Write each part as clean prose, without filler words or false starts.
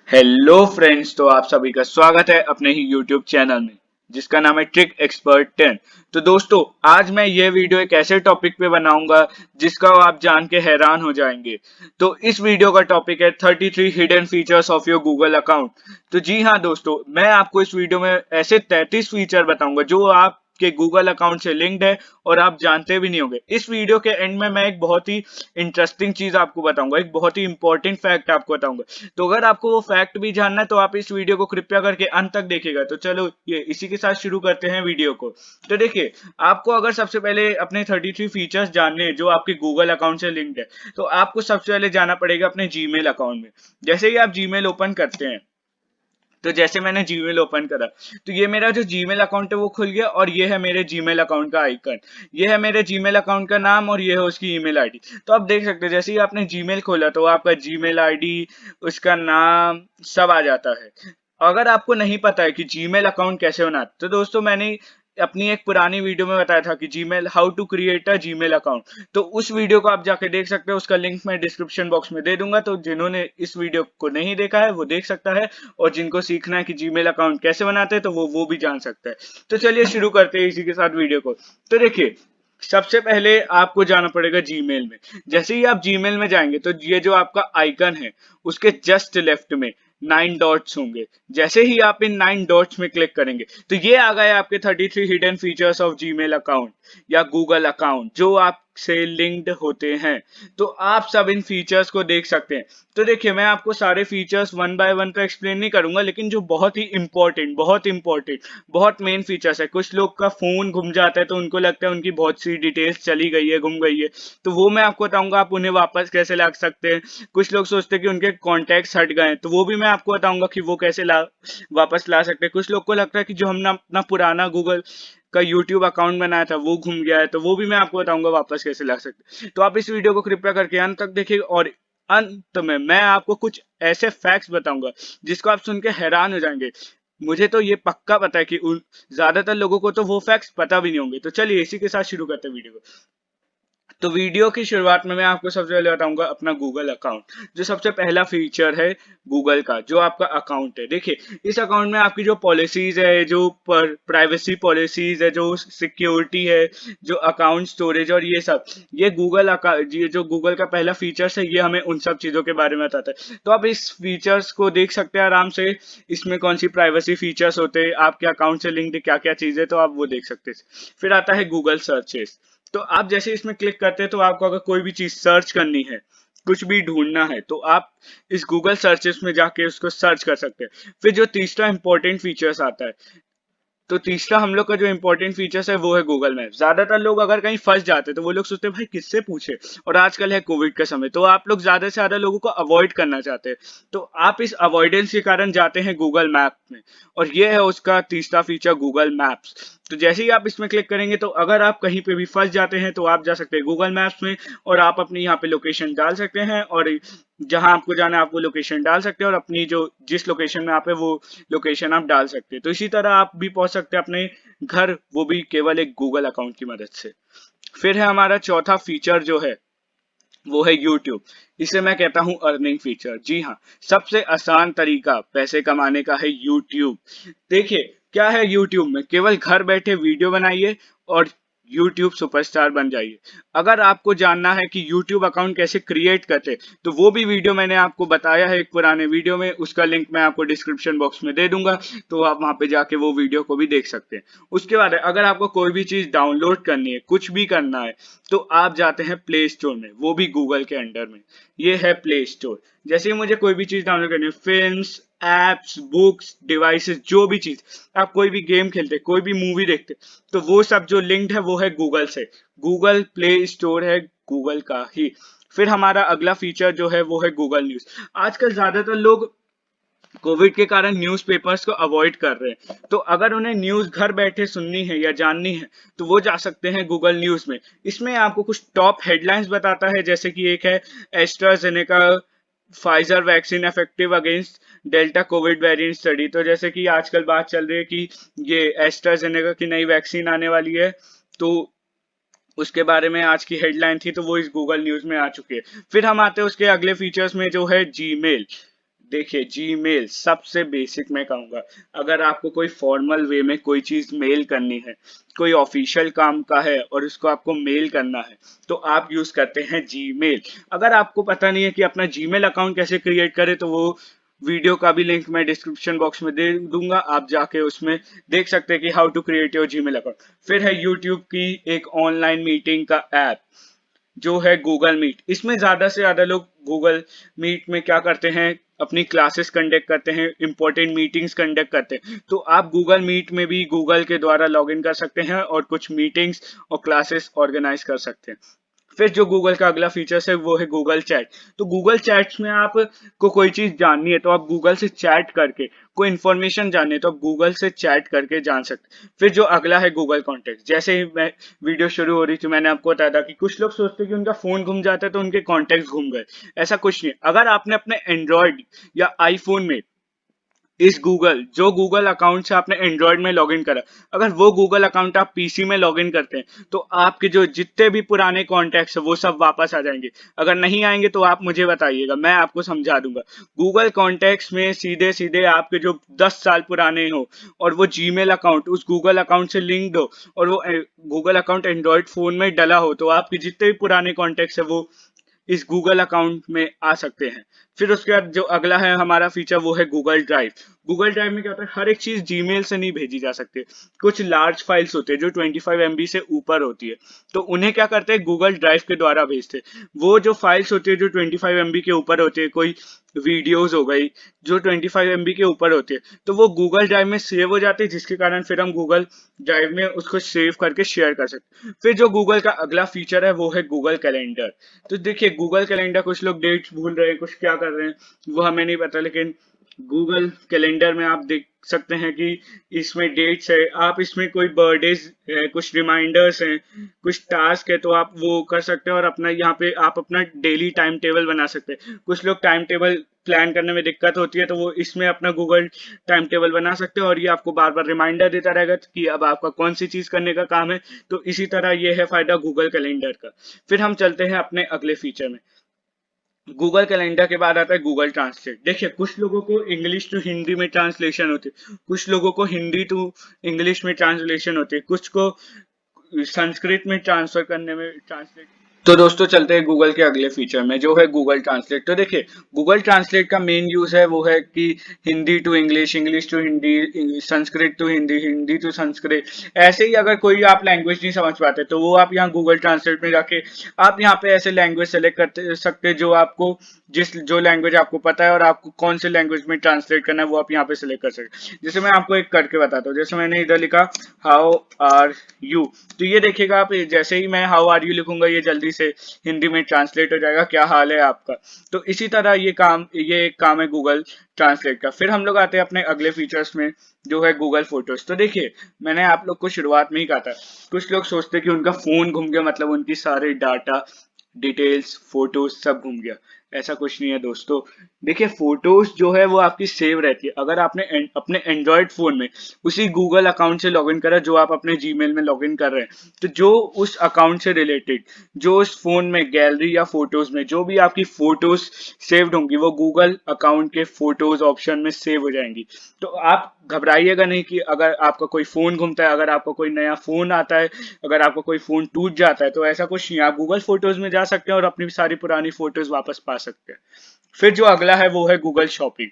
Hello friends, तो आप सभी का स्वागत है अपने ही यूट्यूब चैनल में जिसका नाम है ट्रिक एक्सपर्ट 10। तो दोस्तों, आज मैं ये वीडियो एक ऐसे टॉपिक पे बनाऊंगा जिसका आप जान के हैरान हो जाएंगे। तो इस वीडियो का टॉपिक है 33 hidden features of your Google account. तो जी हाँ दोस्तों, मैं आपको इस वीडियो में ऐसे 33 फीचर बताऊंगा जो आप के गूगल अकाउंट से लिंक्ड है और आप जानते भी नहीं होंगे। इस वीडियो के एंड में मैं एक बहुत ही इंटरेस्टिंग चीज आपको बताऊंगा, एक बहुत ही इंपॉर्टेंट फैक्ट आपको बताऊंगा। तो अगर आपको वो फैक्ट भी जानना है तो आप इस वीडियो को कृपया करके अंत तक देखिएगा। तो चलो ये इसी के साथ शुरू करते हैं वीडियो को। तो देखिए, आपको अगर सबसे पहले अपने 33 फीचर्स जानने हैं जो आपके गूगल अकाउंट से लिंक्ड है, तो आपको सबसे पहले जाना पड़ेगा अपने जीमेल अकाउंट में। जैसे ही आप जीमेल ओपन करते हैं, तो जैसे मैंने जीमेल ओपन करा, तो ये मेरा जो जीमेल अकाउंट है वो खुल गया और ये है मेरे जीमेल अकाउंट का आइकन। ये है मेरे जीमेल अकाउंट का नाम और ये है उसकी ईमेल आईडी। तो आप देख सकते हैं जैसे ही आपने जीमेल खोला तो आपका जीमेल आईडी, उसका नाम सब आ जाता है। अगर आपको नहीं पता है कि जीमेल अकाउंट कैसे बनाते, तो दोस्तों मैंने अपनी एक पुरानी वीडियो में बताया था कि Gmail how to create a Gmail account. तो उस वीडियो को आप जाके देख सकते हो, उसका लिंक मैं डिस्क्रिप्शन बॉक्स में दे दूंगा। तो जिन्होंने इस वीडियो को नहीं देखा है वो देख सकता है, और जिनको सीखना है कि जीमेल अकाउंट कैसे बनाते हैं तो वो भी जान सकता है। तो चलिए शुरू करते हैं इसी के साथ वीडियो को। तो देखिए, सबसे पहले आपको जाना पड़ेगा जीमेल में। जैसे ही आप जीमेल में जाएंगे तो ये जो आपका आइकन है उसके जस्ट लेफ्ट में 9 डॉट्स होंगे। जैसे ही आप इन 9 डॉट्स में क्लिक करेंगे तो ये आ गए आपके 33 hidden features of Gmail account या गूगल अकाउंट जो आपसे लिंक्ड होते हैं। तो आप सब इन फीचर्स को देख सकते हैं। तो देखिए, मैं आपको सारे फीचर्स वन बाय वन तो एक्सप्लेन नहीं करूंगा, लेकिन जो बहुत ही इंपॉर्टेंट बहुत मेन फीचर्स है। कुछ लोग का फोन घूम जाता है तो उनको लगता है उनकी बहुत सी डिटेल्स चली गई है, गुम गई है, तो वो मैं आपको बताऊंगा आप उन्हें वापस कैसे ला सकते हैं। कुछ लोग सोचते हैं कि उनके कॉन्टैक्ट्स हट गए हैं, तो वो भी मैं आपको बताऊंगा कि वो कैसे वापस ला सकते हैं। कुछ लोग को लगता है कि जो हमने अपना पुराना गूगल का यूट्यूब अकाउंट बनाया था वो घूम गया है, तो वो भी मैं आपको बताऊंगा वापस कैसे ला सकते हैं। तो आप इस वीडियो को कृपया करके अंत तक देखिए, और अंत में मैं आपको कुछ ऐसे फैक्ट्स बताऊंगा जिसको आप सुन के हैरान हो जाएंगे। मुझे तो ये पक्का पता है कि उन ज्यादातर लोगों को तो वो फैक्ट्स पता भी नहीं होंगे। तो चलिए इसी के साथ शुरू करते हैं वीडियो को। तो वीडियो की शुरुआत में मैं आपको सबसे पहले बताऊंगा अपना गूगल अकाउंट। जो सबसे पहला फीचर है गूगल का, जो आपका अकाउंट है, देखिए इस अकाउंट में आपकी जो पॉलिसीज है, जो प्राइवेसी पॉलिसीज है, जो सिक्योरिटी है, जो अकाउंट स्टोरेज और ये सब, ये जो गूगल का पहला फीचर्स है ये हमें उन सब चीजों के बारे में बताता है। तो आप इस फीचर्स को देख सकते हैं आराम से। इसमें कौन सी प्राइवेसी फीचर्स होते हैं, आपके अकाउंट से लिंक्ड क्या क्या चीजें, तो आप वो देख सकते हैं। फिर आता है गूगल सर्चेस। तो आप जैसे इसमें क्लिक करते हैं तो आपको अगर कोई भी चीज सर्च करनी है, कुछ भी ढूंढना है, तो आप इस गूगल सर्चेस में जाके उसको सर्च कर सकते हैं। फिर जो तीसरा इंपॉर्टेंट फीचर्स आता है, तो तीसरा हम लोग का जो इंपॉर्टेंट फीचर्स है वो है गूगल मैप। ज्यादातर लोग अगर कहीं फंस जाते हैं तो वो लोग सोचते हैं भाई किससे पूछे, और आजकल है कोविड का समय, तो आप लोग ज्यादा से ज्यादा लोगों को अवॉइड करना चाहते हैं। तो आप इस अवॉइडेंस के कारण जाते हैं गूगल मैप में, और ये है उसका तीसरा फीचर गूगल मैप्स। तो जैसे ही आप इसमें क्लिक करेंगे तो अगर आप कहीं पे भी फंस जाते हैं तो आप जा सकते हैं गूगल मैप्स में, और आप अपनी यहाँ पे लोकेशन डाल सकते हैं, और जहां आपको जाना है आप वो लोकेशन डाल सकते हैं, और अपनी जो जिस लोकेशन में आप है वो लोकेशन आप डाल सकते हैं। तो इसी तरह आप भी पहुंच सकते हैं अपने घर, वो भी केवल एक गूगल अकाउंट की मदद से। फिर है हमारा चौथा फीचर जो है वो है यूट्यूब। इसे मैं कहता हूं अर्निंग फीचर। जी हाँ, सबसे आसान तरीका पैसे कमाने का है यूट्यूब। देखिए, क्या है यूट्यूब में, केवल घर बैठे वीडियो बनाइए और यूट्यूब सुपरस्टार बन जाइए। अगर आपको जानना है कि यूट्यूब अकाउंट कैसे क्रिएट करते, तो वो भी वीडियो मैंने आपको बताया है एक पुराने वीडियो में, उसका लिंक मैं आपको डिस्क्रिप्शन बॉक्स में दे दूंगा, तो आप वहां पे जाके वो वीडियो को भी देख सकते हैं। उसके बाद अगर आपको कोई भी चीज डाउनलोड करनी है, कुछ भी करना है, तो आप जाते हैं प्ले स्टोर में, वो भी गूगल के अंडर में। ये है प्ले स्टोर। जैसे ही मुझे कोई भी चीज डाउनलोड करनी है, फिल्म्स, एप्स, बुक्स, डिवाइसेस, जो भी चीज, आप कोई भी गेम खेलते, कोई भी मूवी देखते, तो वो सब जो लिंक्ड है वो है गूगल से। गूगल प्ले स्टोर है गूगल का ही। फिर हमारा अगला फीचर जो है वो है गूगल न्यूज। आजकल ज्यादातर लोग कोविड के कारण न्यूज़पेपर्स को अवॉइड कर रहे हैं, तो अगर उन्हें न्यूज़ घर बैठे सुननी है या जाननी है तो वो जा सकते हैं गूगल न्यूज़ में। इसमें आपको कुछ टॉप हेडलाइंस बताता है, जैसे कि एक है AstraZeneca Pfizer vaccine effective against delta Covid variant study. तो जैसे कि आजकल बात चल रही है कि ये एस्ट्राजेनेका की नई वैक्सीन आने वाली है, तो उसके बारे में आज की हेडलाइन थी, तो वो इस गूगल न्यूज में आ चुकी है। फिर हम आते हैं उसके अगले फीचर्स में जो है जीमेल। देखिए जीमेल सबसे बेसिक मैं कहूँगा, अगर आपको कोई फॉर्मल वे में कोई चीज़ मेल करनी है, कोई ऑफिशियल काम का है और उसको आपको मेल करना है, तो आप यूज़ करते हैं जीमेल। अगर आपको पता नहीं है कि अपना जीमेल अकाउंट कैसे क्रिएट करें, तो वो वीडियो का भी लिंक मैं डिस्क्रिप्शन बॉक्स में दे दूंगा, आप जाके उसमें देख सकते हैं कि how to create your Gmail account. फिर है यूट्यूब की एक ऑनलाइन मीटिंग का ऐप जो है गूगल मीट। इसमें ज्यादा से ज्यादा लोग गूगल मीट में क्या करते हैं, अपनी क्लासेस कंडक्ट करते हैं, इंपॉर्टेंट मीटिंग्स कंडक्ट करते हैं। तो आप गूगल मीट में भी गूगल के द्वारा लॉगिन कर सकते हैं और कुछ मीटिंग्स और क्लासेस ऑर्गेनाइज कर सकते हैं। फिर जो गूगल का अगला फीचर्स है वो है गूगल चैट। तो गूगल चैट्स में आप को कोई चीज जाननी है तो आप गूगल से चैट करके, कोई इन्फॉर्मेशन जाननी है तो आप गूगल से चैट करके जान सकते हैं। फिर जो अगला है गूगल कॉन्टेक्ट। जैसे ही मैं वीडियो शुरू हो रही थी मैंने आपको बताया था कि कुछ लोग सोचते हैं कि उनका फोन घूम जाता है तो उनके कॉन्टेक्ट घूम गए। ऐसा कुछ नहीं। अगर आपने अपने एंड्रॉयड या आईफोन में इस गूगल जो गूगल अकाउंट से आपने एंड्रॉयड में लॉगिन करा, अगर वो गूगल अकाउंट आप पीसी में लॉगिन करते हैं तो आपके जो जितने भी पुराने कॉन्टैक्ट्स है वो सब वापस आ जाएंगे। अगर नहीं आएंगे तो आप मुझे बताइएगा, मैं आपको समझा दूंगा। गूगल कॉन्टैक्ट्स में सीधे सीधे आपके जो 10 साल पुराने हो और वो जीमेल अकाउंट उस गूगल अकाउंट से लिंक्ड हो और वो गूगल अकाउंट एंड्रॉयड फोन में डला हो, तो आपके जितने भी पुराने कॉन्टैक्ट्स है वो इस गूगल अकाउंट में आ सकते हैं। फिर उसके बाद जो अगला है हमारा फीचर वो है गूगल ड्राइव। गूगल ड्राइव में क्या होता है, हर एक चीज जीमेल से नहीं भेजी जा सकती। कुछ लार्ज फाइल्स होते हैं जो 25 MB से ऊपर होती है, तो उन्हें क्या करते हैं गूगल ड्राइव के द्वारा भेजते हैं। वो जो फाइल्स होती है जो 25 MB के ऊपर होती है, कोई वीडियोस हो गई जो 25 MB के ऊपर होती है, तो वो गूगल ड्राइव में सेव हो जाती है, जिसके कारण फिर हम गूगल ड्राइव में उसको सेव करके शेयर कर सकते हैं। फिर जो गूगल का अगला फीचर है वो है गूगल कैलेंडर। तो देखिए गूगल कैलेंडर, कुछ लोग डेट्स भूल रहे हैं, कुछ क्या कर रहे हैं वो हमें नहीं पता, लेकिन गूगल कैलेंडर में आप देख सकते हैं कि इसमें डेट्स है, आप इसमें कोई बर्थडेज है, कुछ रिमाइंडर्स हैं, कुछ टास्क है, तो आप वो कर सकते हैं और अपना यहाँ पे आप अपना डेली टाइम टेबल बना सकते हैं। कुछ लोग टाइम टेबल प्लान करने में दिक्कत होती है तो वो इसमें अपना गूगल टाइम टेबल बना सकते हैं और ये आपको बार बार रिमाइंडर देता रहेगा कि अब आपका कौन सी चीज करने का काम है। तो इसी तरह ये है फायदा गूगल कैलेंडर का। फिर हम चलते हैं अपने अगले फीचर में। गूगल कैलेंडर के बाद आता है गूगल ट्रांसलेट। देखिए कुछ लोगों को इंग्लिश टू हिंदी में ट्रांसलेशन होती है, कुछ लोगों को हिंदी टू इंग्लिश में ट्रांसलेशन होती है, कुछ को संस्कृत में ट्रांसफर करने में ट्रांसलेट। तो दोस्तों चलते हैं गूगल के अगले फीचर में जो है गूगल ट्रांसलेट। तो देखिए गूगल ट्रांसलेट का मेन यूज है वो है कि Hindi to English, English to Hindi, Sanskrit to Hindi, Hindi to Sanskrit. ऐसे ही अगर कोई आप लैंग्वेज नहीं समझ पाते तो वो आप यहाँ गूगल ट्रांसलेट में जाके आप यहाँ पे ऐसे लैंग्वेज सेलेक्ट कर सकते हैं जो आपको जो लैंग्वेज आपको पता है और आपको कौन से लैंग्वेज में ट्रांसलेट करना है वो आप यहाँ पे सिलेक्ट कर सकते हैं। जैसे मैं आपको एक करके बताता हूँ, जैसे मैंने इधर लिखा हाउ आर यू, तो ये देखिएगा आप जैसे ही मैं हाउ आर यू लिखूंगा ये जल्दी से हिंदी में ट्रांसलेट हो जाएगा, क्या हाल है आपका। तो इसी तरह ये एक काम है गूगल ट्रांसलेट का। फिर हम लोग आते हैं अपने अगले फीचर्स में जो है गूगल फोटोज। तो देखिए मैंने आप लोग को शुरुआत में ही कहा था, कुछ लोग सोचते कि उनका फोन घूम गया मतलब उनकी सारे डाटा, डिटेल्स, फोटोज सब घूम गया। ऐसा कुछ नहीं है दोस्तों। देखिए फोटोज जो है वो आपकी सेव रहती है। अगर आपने अपने एंड्रॉयड फोन में उसी गूगल अकाउंट से लॉगिन करा जो आप अपने जीमेल में लॉगिन कर रहे हैं, तो जो उस अकाउंट से रिलेटेड जो उस फोन में गैलरी या फोटोज में जो भी आपकी फोटोज सेव्ड होंगी वो गूगल अकाउंट के फोटोज ऑप्शन में सेव हो जाएंगी। तो आप घबराइएगा नहीं कि अगर आपका कोई फोन घूमता है, अगर आपका कोई नया फोन आता है, अगर आपका कोई फोन टूट जाता है, तो ऐसा कुछ नहीं। आप गूगल फोटोज में जा सकते हैं और अपनी सारी पुरानी फोटोज वापस पा सकते हैं। फिर जो अगला है वो है गूगल शॉपिंग।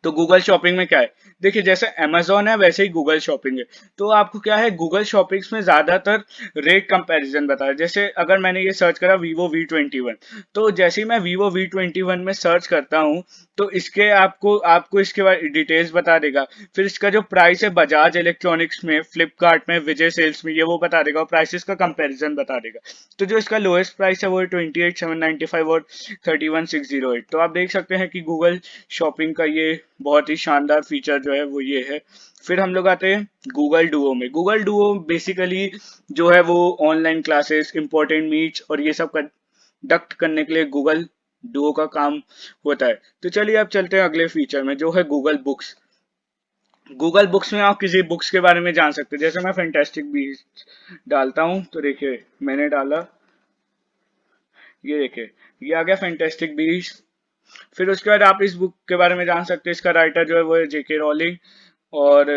तो गूगल शॉपिंग में क्या है, देखिए जैसे अमेजोन है वैसे ही गूगल शॉपिंग है। तो आपको क्या है गूगल शॉपिंग्स में ज्यादातर रेट कंपैरिजन बता है। जैसे अगर मैंने ये सर्च करा वीवो V21, तो जैसे ही मैं वीवो V21 में सर्च करता हूँ तो इसके आपको आपको इसके बारे डिटेल्स बता देगा। फिर इसका जो प्राइस है बजाज इलेक्ट्रॉनिक्स में, फ्लिपकार्ट में, विजय सेल्स में, ये वो बता देगा और प्राइसेस का कंपैरिजन बता देगा। तो जो इसका लोएस्ट प्राइस है वो है 28,795 और 31,608। तो आप देख सकते हैं कि गूगल शॉपिंग का ये बहुत ही शानदार फीचर जो है वो ये है। फिर हम लोग आते हैं गूगल डुओ में। गूगल डुओ बेसिकली जो है वो ऑनलाइन क्लासेस, इंपॉर्टेंट मीट्स और ये सब कंडक्ट करने के लिए गूगल डुओ का काम होता है। तो चलिए अब चलते हैं अगले फीचर में जो है गूगल बुक्स। गूगल बुक्स में आप किसी बुक्स के बारे में जान सकते हैं। जैसे मैं फैंटास्टिक बीस्ट डालता हूं तो देखिए मैंने डाला, ये देखिए ये आ गया फैंटास्टिक बीस्ट फिर उसके बाद आप इस बुक के बारे में जान सकते हैं, इसका राइटर जो है वो है जेके रॉलिंग। और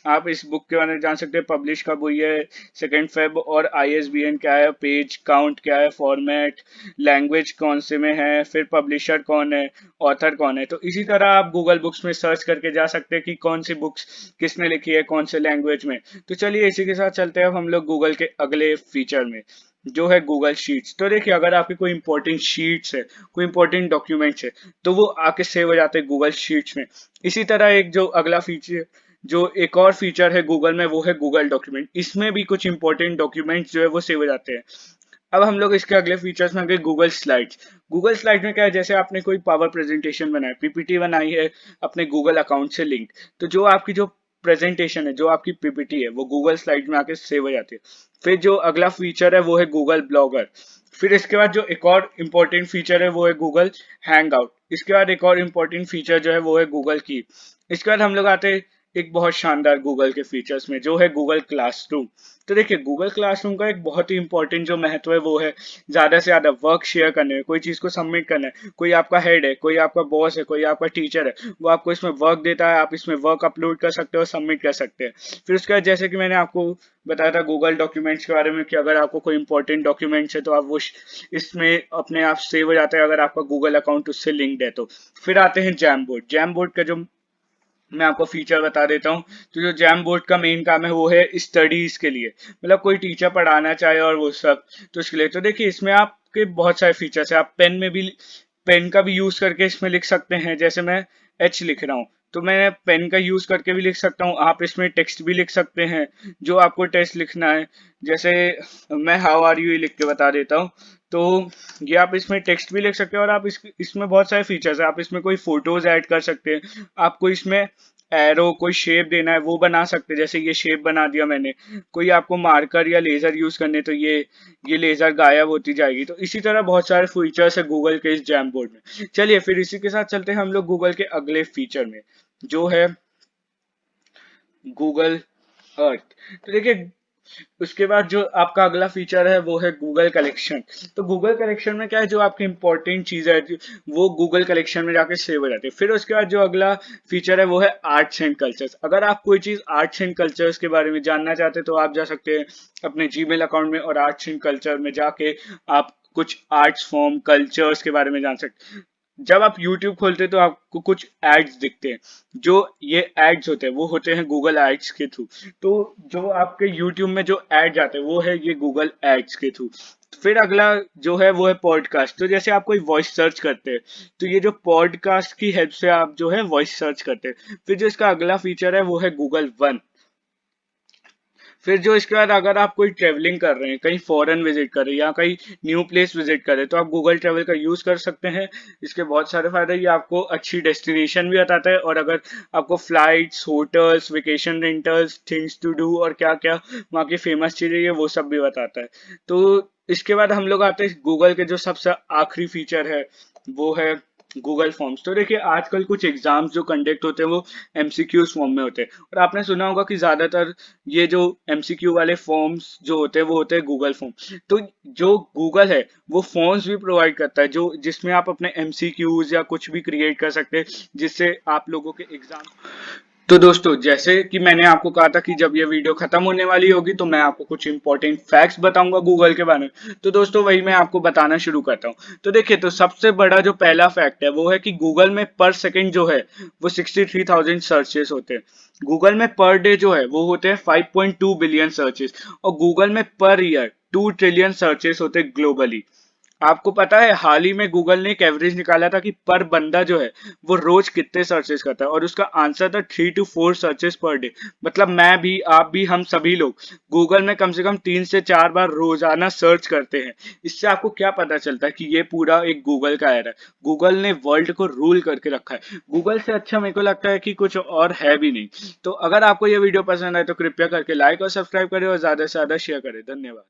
आप इस बुक के बारे में जान सकते हैं पब्लिश कब हुई है, 2 फेब, और आईएसबीएन क्या है, पेज काउंट क्या है, फॉर्मेट, लैंग्वेज कौन से में है, फिर पब्लिशर कौन है, ऑथर कौन है। तो इसी तरह आप गूगल बुक्स में सर्च करके जा सकते हैं कि कौन सी बुक्स किसने लिखी है, कौन से लैंग्वेज में। तो चलिए इसी के साथ चलते हैं अब हम लोग गूगल के अगले फीचर में, जो है गूगल शीट्स। तो देखिए अगर आपकी कोई इंपॉर्टेंट शीट्स है, कोई इंपॉर्टेंट डॉक्यूमेंट्स है, तो वो आके सेव हो जाते हैं गूगल शीट्स में। इसी तरह एक जो अगला फीचर, जो एक और फीचर है गूगल में, वो है गूगल डॉक्यूमेंट। इसमें भी कुछ इंपॉर्टेंट डॉक्यूमेंट्स जो है वो सेव हो जाते हैं। अब हम लोग इसके अगले फीचर्स में आगे गूगल स्लाइड्स। गूगल स्लाइड में क्या है, जैसे आपने कोई पावर प्रेजेंटेशन बनाया, पीपीटी बनाई है अपने गूगल अकाउंट से लिंक, तो जो आपकी जो प्रेजेंटेशन है, जो आपकी पीपीटी है, वो गूगल स्लाइड में आके सेव हो जाती है। फिर जो अगला फीचर है वो है गूगल ब्लॉगर। फिर इसके बाद जो एक और इम्पोर्टेंट फीचर है वो है गूगल हैंग आउट। इसके बाद एक और इम्पोर्टेंट फीचर जो है वो है गूगल की। इसके बाद हम लोग आते हैं एक बहुत शानदार गूगल के फीचर्स में, जो है गूगल क्लासरूम। तो देखिए गूगल क्लासरूम का एक बहुत ही इंपॉर्टेंट जो महत्व है वो है ज्यादा से ज्यादा वर्क शेयर करने में, कोई चीज को सबमिट करना है, कोई आपका हेड है, कोई आपका बॉस है, कोई आपका टीचर है, वो आपको इसमें वर्क देता है, आप इसमें वर्क अपलोड कर सकते हो, सबमिट कर सकते हैं। फिर उसके बाद जैसे कि मैंने आपको बताया था गूगल डॉक्यूमेंट्स के बारे में, कि अगर आपको कोई इंपॉर्टेंट डॉक्यूमेंट्स है तो आप वो इसमें अपने आप सेव हो जाता है अगर आपका गूगल अकाउंट उससे लिंक्ड है तो। फिर आते हैं जैम बोर्ड। जैम बोर्ड का जो मैं आपको फीचर बता देता हूँ। तो जो जैम बोर्ड का मेन काम है वो है स्टडीज के लिए, मतलब कोई टीचर पढ़ाना चाहे और वो सब, तो उसके लिए। तो देखिए इसमें आपके बहुत सारे फीचर्स है। आप पेन में भी, पेन का भी यूज करके इसमें लिख सकते हैं। जैसे मैं एच लिख रहा हूँ तो मैं पेन का यूज करके भी लिख सकता हूँ। आप इसमें टेक्स्ट भी लिख सकते हैं, जो आपको टेक्स्ट लिखना है। जैसे मैं हाउ आर यू लिख के बता देता हूँ। तो ये आप इसमें टेक्स्ट भी लिख सकते हैं, और आप इसमें बहुत सारे फीचर्स है। आप इसमें कोई फोटोज ऐड कर सकते हैं, आपको इसमें एरो कोई शेप देना है वो बना सकते हैं, जैसे ये शेप बना दिया मैंने। कोई आपको मार्कर या लेजर यूज करने, तो ये लेजर गायब होती जाएगी। तो इसी तरह बहुत सारे फीचर्स है गूगल के इस जैम बोर्ड में। चलिए फिर इसी के साथ चलते हैं हम लोग गूगल के अगले फीचर में, जो है गूगल अर्थ। तो देखिए उसके बाद जो आपका अगला फीचर है वो है गूगल कलेक्शन। तो गूगल कलेक्शन में क्या है, जो आपकी इंपॉर्टेंट चीज है वो गूगल कलेक्शन में जाके सेव हो जाती है। फिर उसके बाद जो अगला फीचर है वो है आर्ट्स एंड कल्चर्स। अगर आप कोई चीज आर्ट्स एंड कल्चर्स के बारे में जानना चाहते हैं तो आप जा सकते हैं अपने जीमेल अकाउंट में, और आर्ट्स एंड कल्चर में जाके आप कुछ आर्ट्स फॉर्म कल्चर्स के बारे में जान सकते हैं। जब आप YouTube खोलते हैं तो आपको कुछ एड्स दिखते हैं। जो ये एड्स होते हैं वो होते हैं गूगल एड्स के थ्रू। तो जो आपके YouTube में जो एड्स आते हैं वो है ये गूगल एड्स के थ्रू। फिर अगला जो है वो है पॉडकास्ट। तो जैसे आप कोई वॉइस सर्च करते हैं तो ये जो पॉडकास्ट की हेल्प से आप जो है वॉइस सर्च करते हैं। फिर जो इसका अगला फीचर है वो है गूगल वन। फिर जो इसके बाद अगर आप कोई ट्रेवलिंग कर रहे हैं, कहीं फॉरेन विजिट कर रहे हैं या कहीं न्यू प्लेस विजिट कर रहे हैं, तो आप गूगल ट्रेवल का यूज कर सकते हैं। इसके बहुत सारे फायदे, ये आपको अच्छी डेस्टिनेशन भी बताता है, और अगर आपको flights, hotels, vacation rentals, things to do और क्या क्या वहाँ की फेमस चीजें ये वो सब भी बताता है। तो इसके बाद हम लोग आते हैं गूगल के जो सबसे आखिरी फीचर है, वो है गूगल फॉर्म्स। तो देखिए आजकल कुछ एग्जाम्स जो कंडक्ट होते हैं वो एमसीक्यूज फॉर्म में होते हैं, और आपने सुना होगा कि ज्यादातर ये जो एमसीक्यू वाले फॉर्म्स जो होते हैं वो होते हैं गूगल फॉर्म। तो जो गूगल है वो फॉर्म्स भी प्रोवाइड करता है, जो जिसमें आप अपने एमसीक्यूज या कुछ भी क्रिएट कर सकते हैं, जिससे आप लोगों के एग्जाम। तो दोस्तों जैसे कि मैंने आपको कहा था कि जब ये वीडियो खत्म होने वाली होगी तो मैं आपको कुछ इंपॉर्टेंट फैक्ट्स बताऊंगा गूगल के बारे में। तो दोस्तों वही मैं आपको बताना शुरू करता हूँ। तो देखिए, तो सबसे बड़ा जो पहला फैक्ट है वो है कि गूगल में पर सेकंड जो है वो 63,000 सर्चेस होते हैं। गूगल में पर डे जो है वो होते हैं 5.2 बिलियन सर्चेस, और गूगल में पर ईयर 2 ट्रिलियन सर्चेस होते हैं ग्लोबली। आपको पता है हाल ही में गूगल ने एक एवरेज निकाला था कि पर बंदा जो है वो रोज कितने सर्चेस करता है, और उसका आंसर था 3 to 4 सर्चेस पर डे। मतलब मैं भी, आप भी, हम सभी लोग गूगल में कम से कम 3 से 4 बार रोजाना सर्च करते हैं। इससे आपको क्या पता चलता है कि ये पूरा एक गूगल का एरा है। गूगल ने वर्ल्ड को रूल करके रखा है। गूगल से अच्छा मेरे को लगता है कि कुछ और है भी नहीं। तो अगर आपको ये वीडियो पसंद आए तो कृपया करके लाइक और सब्सक्राइब करें, और ज्यादा से ज्यादा शेयर करें। धन्यवाद।